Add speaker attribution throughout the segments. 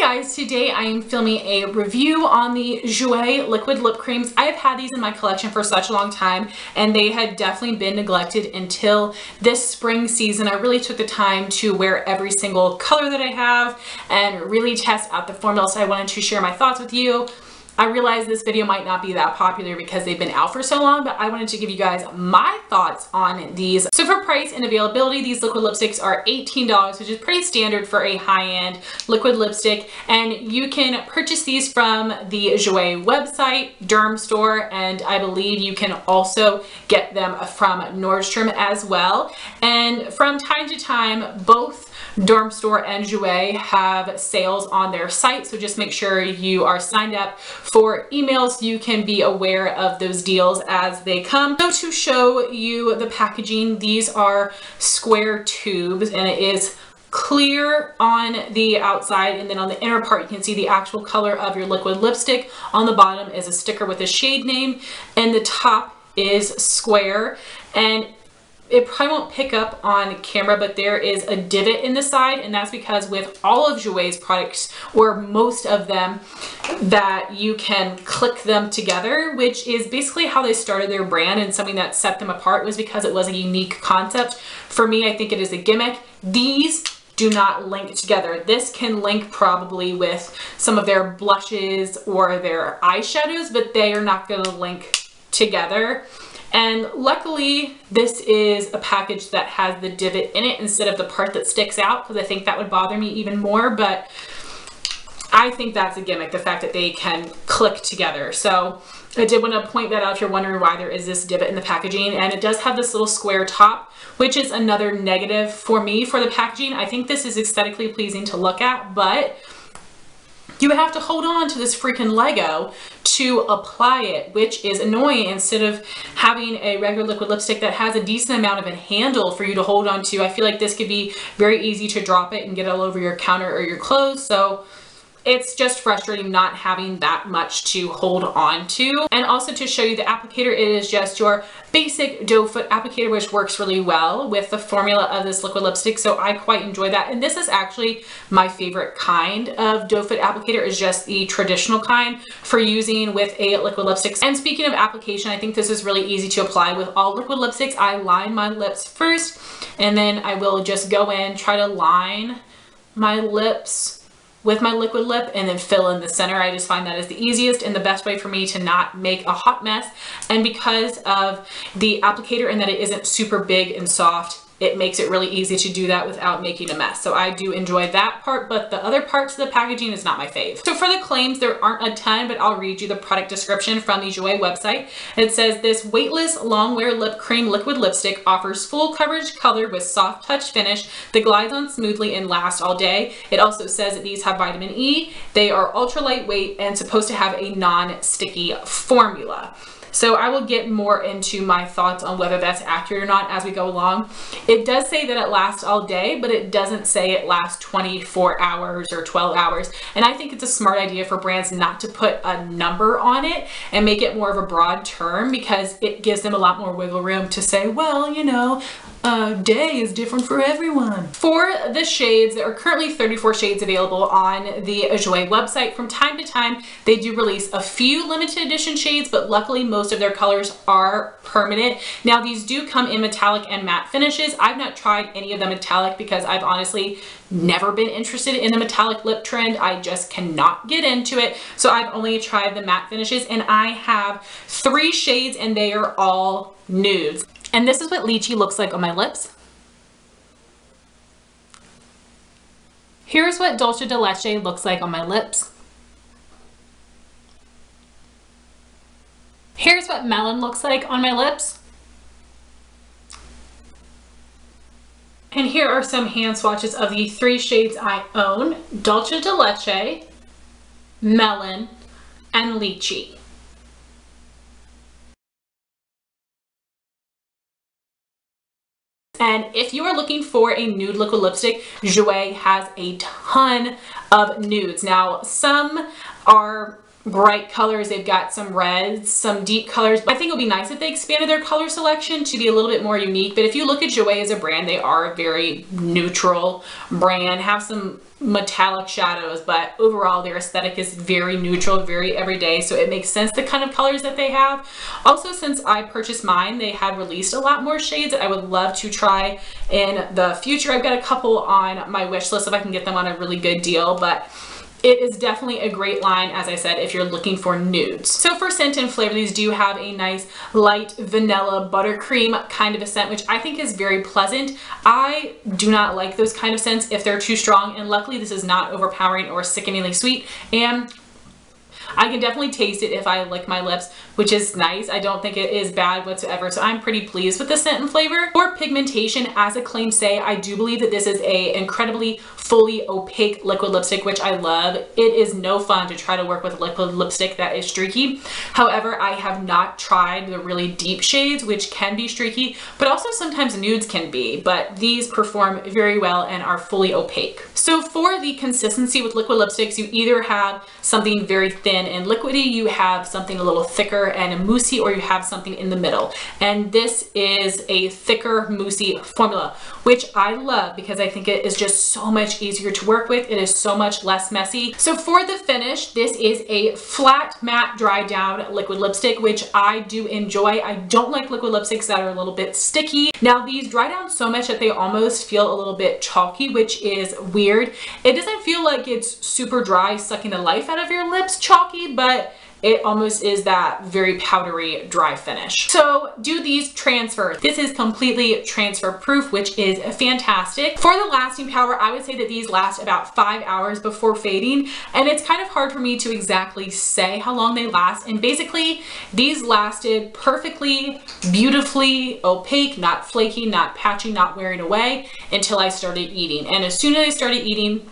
Speaker 1: guys, today I am filming a review on the Jouer Liquid Lip Creams. I have had these in my collection for such a long time and they had definitely been neglected until this spring season. I really took the time to wear every single color that I have and really test out the formula, so I wanted to share my thoughts with you. I realize this video might not be that popular because they've been out for so long, but I wanted to give you guys my thoughts on these. So for price and availability, these liquid lipsticks are $18, which is pretty standard for a high-end liquid lipstick. And you can purchase these from the Jouer website, Derm store, and I believe you can also get them from Nordstrom as well. And from time to time, both Derm store and Jouer have sales on their site, so just make sure you are signed up for emails so you can be aware of those deals as they come. So to show you the packaging, these are square tubes and it is clear on the outside, and then on the inner part you can see the actual color of your liquid lipstick. On the bottom is a sticker with a shade name and the top is square. And it probably won't pick up on camera, but there is a divot in the side, and that's because with all of Jouer's products, or most of them, that you can click them together, which is basically how they started their brand, and something that set them apart was because it was a unique concept. For me, I think it is a gimmick. These do not link together. This can link probably with some of their blushes or their eyeshadows, but they are not going to link together. And luckily, this is a package that has the divot in it instead of the part that sticks out, because I think that would bother me even more, but I think that's a gimmick, the fact that they can click together. So I did want to point that out if you're wondering why there is this divot in the packaging. And it does have this little square top, which is another negative for me for the packaging. I think this is aesthetically pleasing to look at, but you have to hold on to this freaking Lego to apply it, which is annoying. Instead of having a regular liquid lipstick that has a decent amount of a handle for you to hold on to, I feel like this could be very easy to drop it and get all over your counter or your clothes. So it's just frustrating not having that much to hold on to. And also to show you the applicator, it is just your basic doe foot applicator, which works really well with the formula of this liquid lipstick. So I quite enjoy that. And this is actually my favorite kind of doe foot applicator, is just the traditional kind for using with a liquid lipstick. And speaking of application, I think this is really easy to apply with all liquid lipsticks. I line my lips first, and then I will just go in, try to line my lips with my liquid lip and then fill in the center. I just find that is the easiest and the best way for me to not make a hot mess. And because of the applicator and that it isn't super big and soft, it makes it really easy to do that without making a mess. So I do enjoy that part, but the other parts of the packaging is not my fave. So for the claims, there aren't a ton, but I'll read you the product description from the Jouer website. It says, this weightless long wear lip cream liquid lipstick offers full coverage color with soft touch finish that glides on smoothly and lasts all day. It also says that these have vitamin E. They are ultra lightweight and supposed to have a non-sticky formula. So I will get more into my thoughts on whether that's accurate or not as we go along. It does say that it lasts all day, but it doesn't say it lasts 24 hours or 12 hours. And I think it's a smart idea for brands not to put a number on it and make it more of a broad term, because it gives them a lot more wiggle room to say, well, you know, a day is different for everyone. For the shades, there are currently 34 shades available on the Jouer website. From time to time, they do release a few limited edition shades, but luckily most of their colors are permanent. Now these do come in metallic and matte finishes. I've not tried any of the metallic because I've honestly never been interested in the metallic lip trend. I just cannot get into it. So I've only tried the matte finishes, and I have 3 shades and they are all nudes. And this is what Lychee looks like on my lips. Here's what Dulce De Leche looks like on my lips. Here's what Melon looks like on my lips. And here are some hand swatches of the 3 shades I own: Dulce De Leche, Melon, and Lychee. And if you are looking for a nude liquid lipstick, Jouer has a ton of nudes. Now, some are bright colors. They've got some reds, some deep colors. I think it would be nice if they expanded their color selection to be a little bit more unique. But if you look at Jouer as a brand, they are a very neutral brand, have some metallic shadows, but overall their aesthetic is very neutral, very everyday, so it makes sense the kind of colors that they have. Also, since I purchased mine, they have released a lot more shades that I would love to try in the future. I've got a couple on my wish list if I can get them on a really good deal, but it is definitely a great line, as I said, if you're looking for nudes. So for scent and flavor, these do have a nice light vanilla buttercream kind of a scent, which I think is very pleasant. I do not like those kind of scents if they're too strong, and luckily this is not overpowering or sickeningly sweet, and I can definitely taste it if I lick my lips, which is nice. I don't think it is bad whatsoever, so I'm pretty pleased with the scent and flavor. For pigmentation, as the claims say, I do believe that this is a incredibly fully opaque liquid lipstick, which I love. It is no fun to try to work with liquid lipstick that is streaky. However, I have not tried the really deep shades, which can be streaky, but also sometimes nudes can be, but these perform very well and are fully opaque. So for the consistency with liquid lipsticks, you either have something very thin and liquidy, you have something a little thicker and moussey, or you have something in the middle. And this is a thicker moussey formula, which I love because I think it is just so much easier to work with. It is so much less messy. So for the finish, this is a flat matte dry down liquid lipstick, which I do enjoy. I don't like liquid lipsticks that are a little bit sticky. Now these dry down so much that they almost feel a little bit chalky, which is weird. It doesn't feel like it's super dry, sucking the life out of your lips chalky, but it almost is that very powdery dry finish. So do these transfer? This is completely transfer proof, which is fantastic. For the lasting power, I would say that these last about 5 hours before fading, and it's kind of hard for me to exactly say how long they last. And basically these lasted perfectly, beautifully opaque, not flaky, not patchy, not wearing away until I started eating. And as soon as I started eating,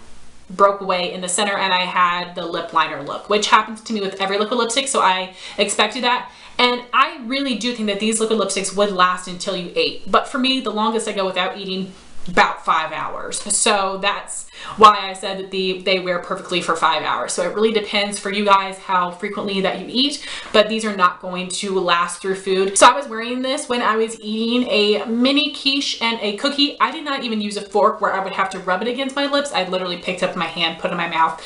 Speaker 1: broke away in the center and I had the lip liner look, which happens to me with every liquid lipstick, so I expected that. And I really do think that these liquid lipsticks would last until you ate, but for me, the longest I go without eating, about 5 hours. So that's why I said that they wear perfectly for 5 hours. So it really depends for you guys how frequently that you eat, but these are not going to last through food. So I was wearing this when I was eating a mini quiche and a cookie. I did not even use a fork where I would have to rub it against my lips. I literally picked up my hand, put it in my mouth,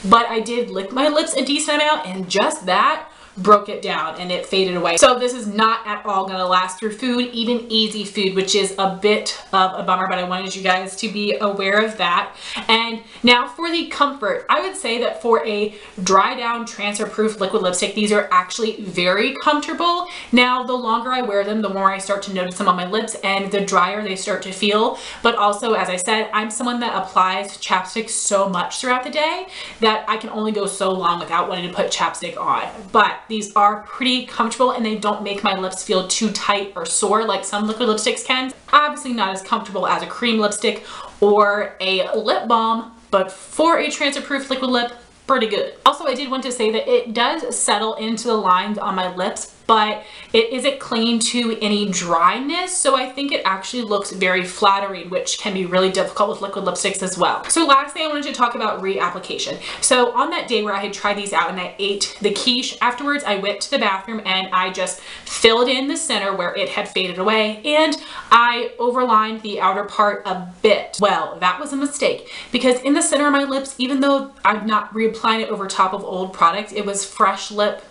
Speaker 1: but I did lick my lips a decent amount, and just that broke it down and it faded away. So this is not at all going to last through food, even easy food, which is a bit of a bummer, but I wanted you guys to be aware of that. And now for the comfort, I would say that for a dry down transfer proof liquid lipstick, these are actually very comfortable. Now the longer I wear them, the more I start to notice them on my lips and the drier they start to feel. But also, as I said, I'm someone that applies chapstick so much throughout the day that I can only go so long without wanting to put chapstick on. But these are pretty comfortable and they don't make my lips feel too tight or sore like some liquid lipsticks can. Obviously not as comfortable as a cream lipstick or a lip balm, but for a transfer proof liquid lip, pretty good. Also, I did want to say that it does settle into the lines on my lips, but it isn't clinging to any dryness, so I think it actually looks very flattering, which can be really difficult with liquid lipsticks as well. So lastly, I wanted to talk about reapplication. So on that day where I had tried these out and I ate the quiche, afterwards I went to the bathroom and I just filled in the center where it had faded away, and I overlined the outer part a bit. Well, that was a mistake, because in the center of my lips, even though I'm not reapplying it over top of old product, it was fresh lip.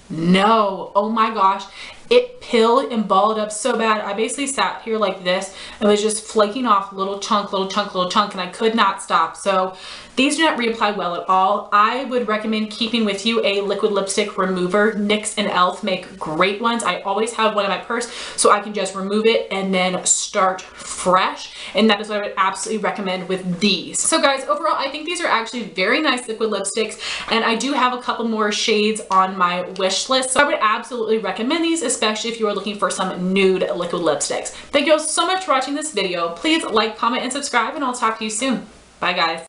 Speaker 1: No, oh my gosh, it pilled and balled up so bad. I basically sat here like this and was just flaking off little chunk, little chunk, little chunk, and I could not stop. So these do not reapply well at all. I would recommend keeping with you a liquid lipstick remover. NYX and e.l.f. make great ones. I always have one in my purse so I can just remove it and then start fresh. And that is what I would absolutely recommend with these. So guys, overall, I think these are actually very nice liquid lipsticks, and I do have a couple more shades on my wish list. So I would absolutely recommend these, especially if you are looking for some nude liquid lipsticks. Thank you all so much for watching this video. Please like, comment, and subscribe, and I'll talk to you soon. Bye guys.